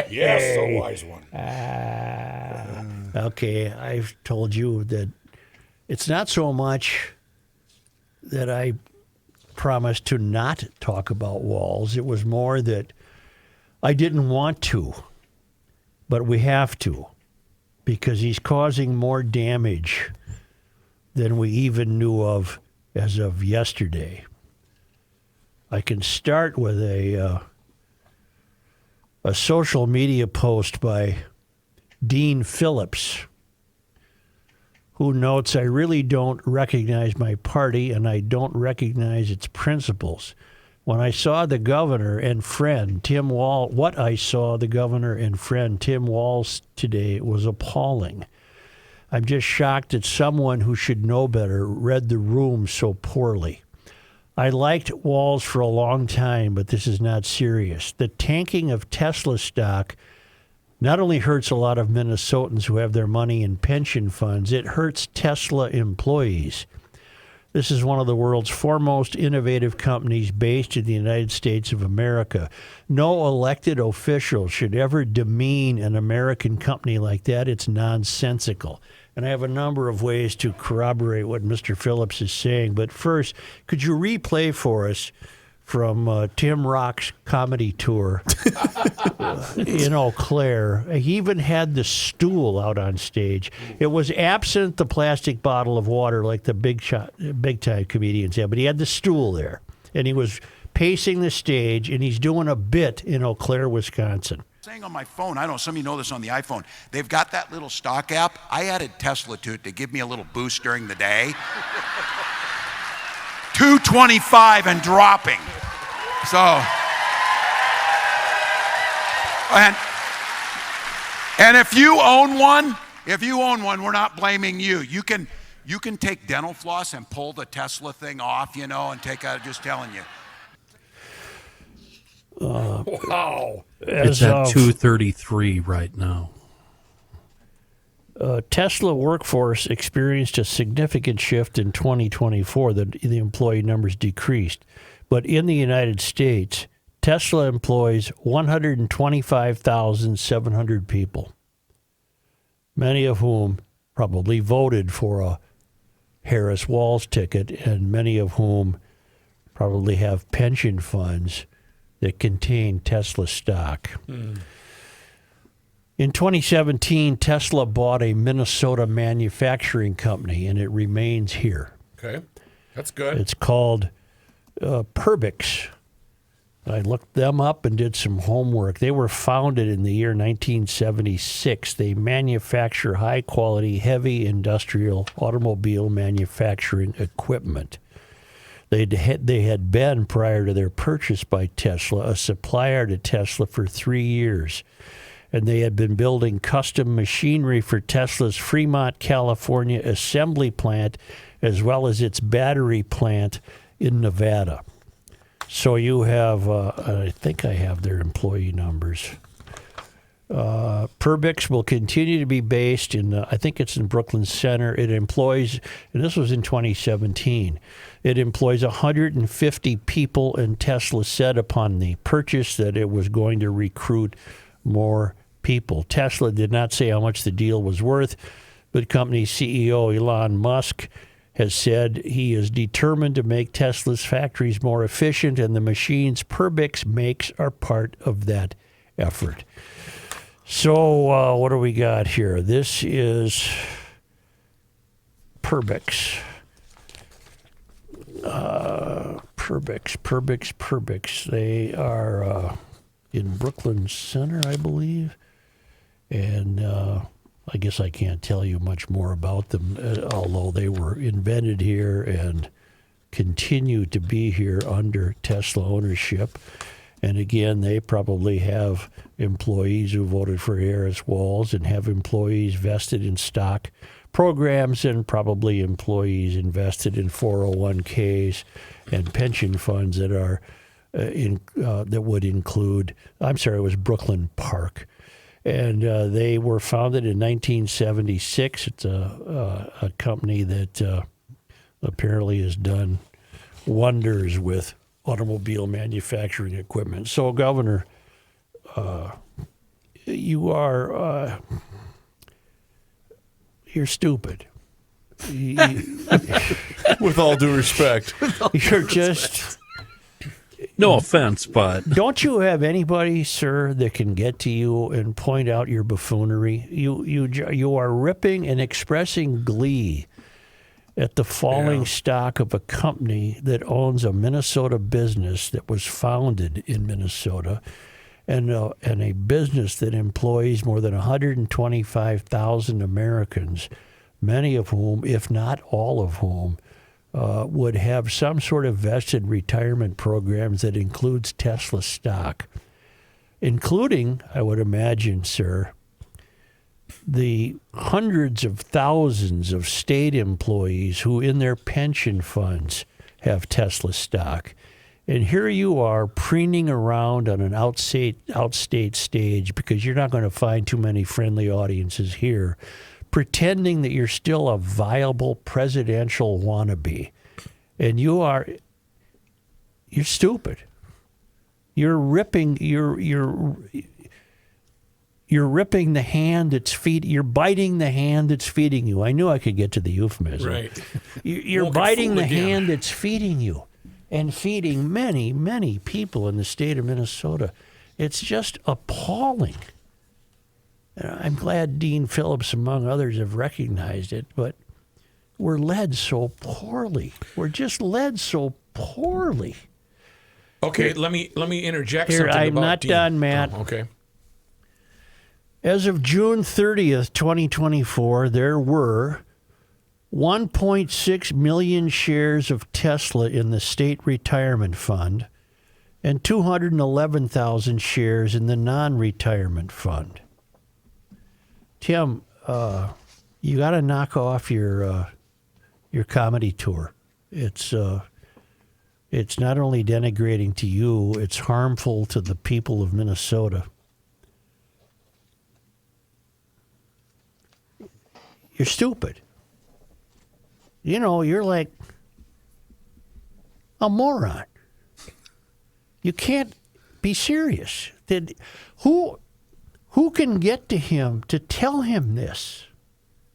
Yes, the wise one. Okay, I've told you that it's not so much that I promised to not talk about Walz. It was more that I didn't want to, but we have to, because he's causing more damage than we even knew of as of yesterday. I can start with a social media post by Dean Phillips, who notes, I really don't recognize my party and I don't recognize its principles. When I saw the governor and friend Tim Walz, what I saw the governor and friend Tim Walz today was appalling. I'm just shocked that someone who should know better read the room so poorly. I liked Walz for a long time, but this is not serious. The tanking of Tesla stock not only hurts a lot of Minnesotans who have their money in pension funds, it hurts Tesla employees. This is one of the world's foremost innovative companies based in the United States of America. No elected official should ever demean an American company like that. It's nonsensical. And I have a number of ways to corroborate what Mr. Phillips is saying. But first, could you replay for us from Tim Rock's comedy tour in Eau Claire? He even had the stool out on stage. It was absent the plastic bottle of water like the big-time comedians have, but he had the stool there. And he was pacing the stage, and he's doing a bit in Eau Claire, Wisconsin. Saying on my phone, I don't know, some of you know this on the iPhone, they've got that little stock app. I added Tesla to it to give me a little boost during the day. 225 and dropping. So, and if you own one, we're not blaming you. You can take dental floss and pull the Tesla thing off, and take out, just telling you. Wow. It's at 233 right now. Tesla workforce experienced a significant shift in 2024. The employee numbers decreased. But in the United States, Tesla employs 125,700 people, many of whom probably voted for a Harris Walz ticket, and many of whom probably have pension funds that contain Tesla stock. In 2017, Tesla bought a Minnesota manufacturing company, and it remains here. Okay, that's good. It's called Phillips. I looked them up and did some homework. They were founded in the year 1976. They manufacture high-quality, heavy industrial automobile manufacturing equipment. They had been, prior to their purchase by Tesla, a supplier to Tesla for 3 years. And they had been building custom machinery for Tesla's Fremont, California assembly plant, as well as its battery plant in Nevada. So you have, I think I have their employee numbers. Phillips will continue to be based in, I think it's in Brooklyn Center. It employs, and this was in 2017, it employs 150 people, and Tesla said upon the purchase that it was going to recruit more people. Tesla did not say how much the deal was worth, but company CEO Elon Musk has said he is determined to make Tesla's factories more efficient, and the machines Phillips makes are part of that effort. So what do we got here? This is Phillips. Phillips. They are in Brooklyn Center, I believe. And I guess I can't tell you much more about them, although they were invented here and continue to be here under Tesla ownership. And again, they probably have employees who voted for Harris Walz and have employees vested in stock programs, and probably employees invested in 401ks and pension funds that are that would include, I'm sorry, it was Brooklyn Park. And they were founded in 1976. It's a company that apparently has done wonders with automobile manufacturing equipment. So Governor you are you're stupid. With all due respect. You're just. No offense, but Don't you have anybody, sir, that can get to you and point out your buffoonery? You are ripping and expressing glee at the falling stock of a company that owns a Minnesota business that was founded in Minnesota, and a business that employs more than 125,000 Americans, many of whom, if not all of whom, would have some sort of vested retirement programs that includes Tesla stock, including, I would imagine, sir, the hundreds of thousands of state employees who in their pension funds have Tesla stock. And here you are preening around on an outstate stage, because you're not going to find too many friendly audiences here, pretending that you're still a viable presidential wannabe. And you're stupid. You're ripping the hand that's you're biting the hand that's feeding you. I knew I could get to the euphemism. Right. You're biting the hand that's feeding you, and feeding many, many people in the state of Minnesota. It's just appalling. I'm glad Dean Phillips, among others, have recognized it, but we're led so poorly. We're just led so poorly. Okay, let me interject Here, something I'm about not Dean. done, Matt. Oh, okay. As of June 30th, 2024, there were 1.6 million shares of Tesla in the state retirement fund and 211,000 shares in the non-retirement fund. Tim, you got to knock off your comedy tour. It's not only denigrating to you, it's harmful to the people of Minnesota. You're stupid. You know, you're like a moron. You can't be serious. Who can get to him to tell him this?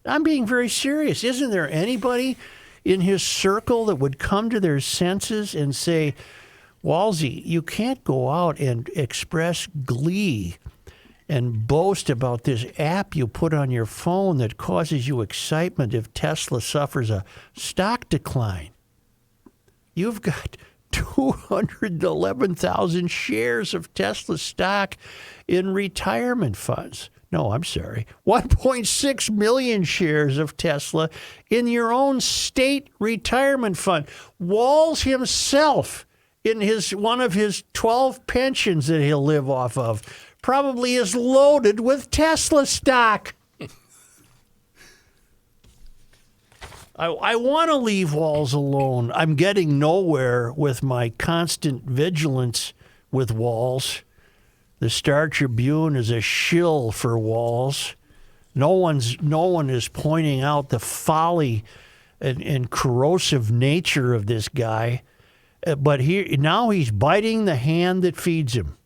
I'm being very serious. Isn't there anybody in his circle that would come to their senses and say, Walzy, you can't go out and express glee and boast about this app you put on your phone that causes you excitement if Tesla suffers a stock decline. You've got 211,000 shares of Tesla stock in retirement funds. No, I'm sorry. 1.6 million shares of Tesla in your own state retirement fund. Walz himself, in one of his 12 pensions that he'll live off of, probably is loaded with Tesla stock. I want to leave Walz alone. I'm getting nowhere with my constant vigilance with Walz. The Star Tribune is a shill for Walz. No one is pointing out the folly and corrosive nature of this guy. But now he's biting the hand that feeds him.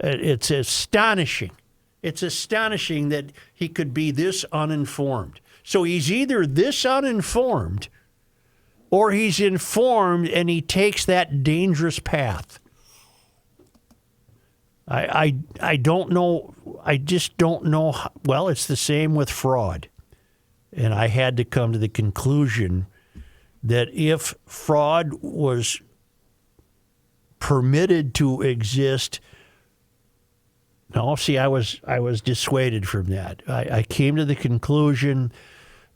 It's astonishing. It's astonishing that he could be this uninformed. So he's either this uninformed or he's informed and he takes that dangerous path. I don't know. I just don't know. Well, it's the same with fraud. And I had to come to the conclusion that if fraud was permitted to exist, no, see, I was dissuaded from that. I came to the conclusion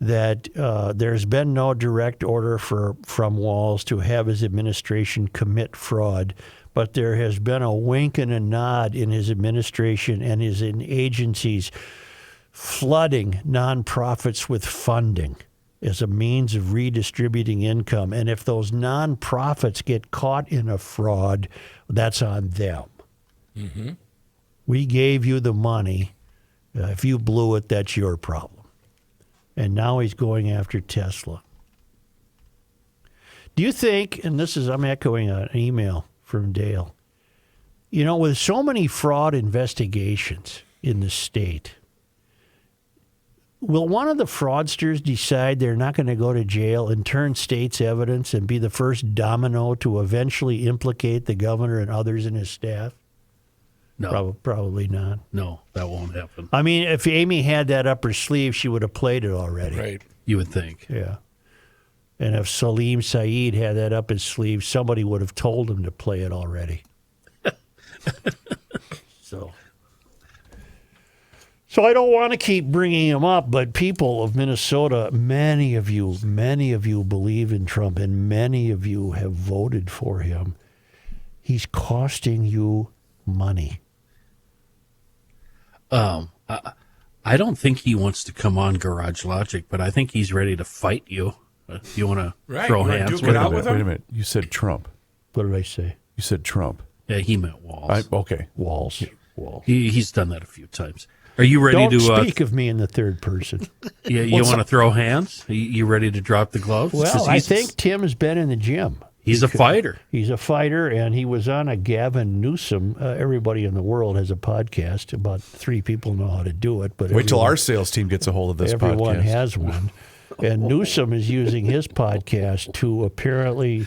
that there's been no direct order from Walz to have his administration commit fraud, but there has been a wink and a nod in his administration and his agencies flooding nonprofits with funding as a means of redistributing income. And if those nonprofits get caught in a fraud, that's on them. Mm-hmm. We gave you the money. If you blew it, that's your problem. And now he's going after Tesla. Do you think, and I'm echoing an email from Dale, with so many fraud investigations, in the state. Will one of the fraudsters decide they're not going to go to jail and turn state's evidence and be the first domino to eventually implicate the governor and others in his staff? No, Probably not. no, that won't happen. I mean, if Amy had that up her sleeve, she would have played it already. Right. You would think. Yeah. And if Salim Saeed had that up his sleeve, somebody would have told him to play it already. So I don't want to keep bringing him up, but people of Minnesota, many of you believe in Trump, and many of you have voted for him. He's costing you money. I don't think he wants to come on Garage Logic, but I think he's ready to fight you. You want to Right, throw you wanna hands duke with it him? out with him? Wait a minute. You said Trump. What did I say? You said Trump. Yeah, he meant Walz. Okay. Walz. He's done that a few times. Are you ready Don't to speak of me in the third person. you want to throw hands? You ready to drop the gloves? 'Cause Well, I think Tim has been in the gym. he's a fighter. He's a fighter, and he was on a Gavin Newsom. Everybody in the world has a podcast. About 3 people know how to do it. But Wait till everyone- our sales team gets a hold of this Everyone podcast. has one. And Newsom is using his podcast to apparently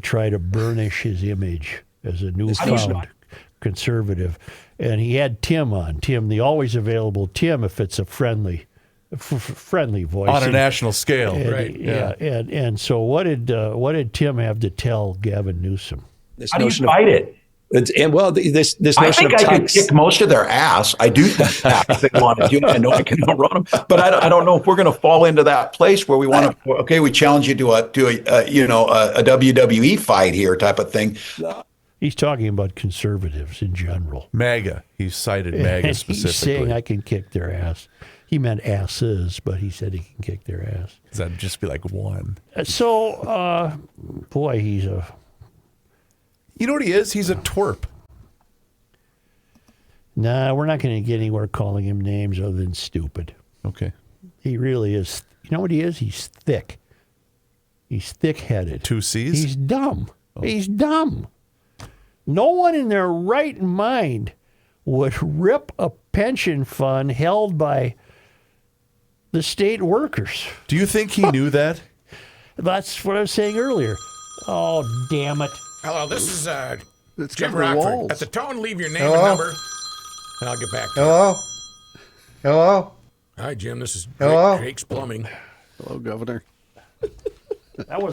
try to burnish his image as a newfound conservative. And he had Tim on. Tim, the always available Tim, if it's a friendly voice. On a national scale. And, Right. Yeah. And so what did Tim have to tell Gavin Newsom? How do you fight it? This I notion think of I could kick most of their ass. I do think that if they want to do it. I know I can outrun them, but I don't know if we're going to fall into that place where we want to. Okay, we challenge you to a WWE fight here type of thing. He's talking about conservatives in general. MAGA. He cited MAGA And specifically. he's saying I can kick their ass. He meant asses, but he said he can kick their ass. That'd just be like one. So, boy, he's a... You know what he is? He's a twerp. Nah, we're not going to get anywhere calling him names other than stupid. Okay. He really is. You know what he is? He's thick. He's thick-headed. 2 C's? He's dumb. He's dumb. No one in their right mind would rip a pension fund held by the state workers. Do you think he knew that? That's what I was saying earlier. Oh, damn it. Hello, this is It's Jim Governor Rockford. Walz. At the tone, leave your name Hello? and number, and I'll get back to you. Hello? Hi, Jim. This is Hello? Drake's Plumbing. Hello, Governor. That was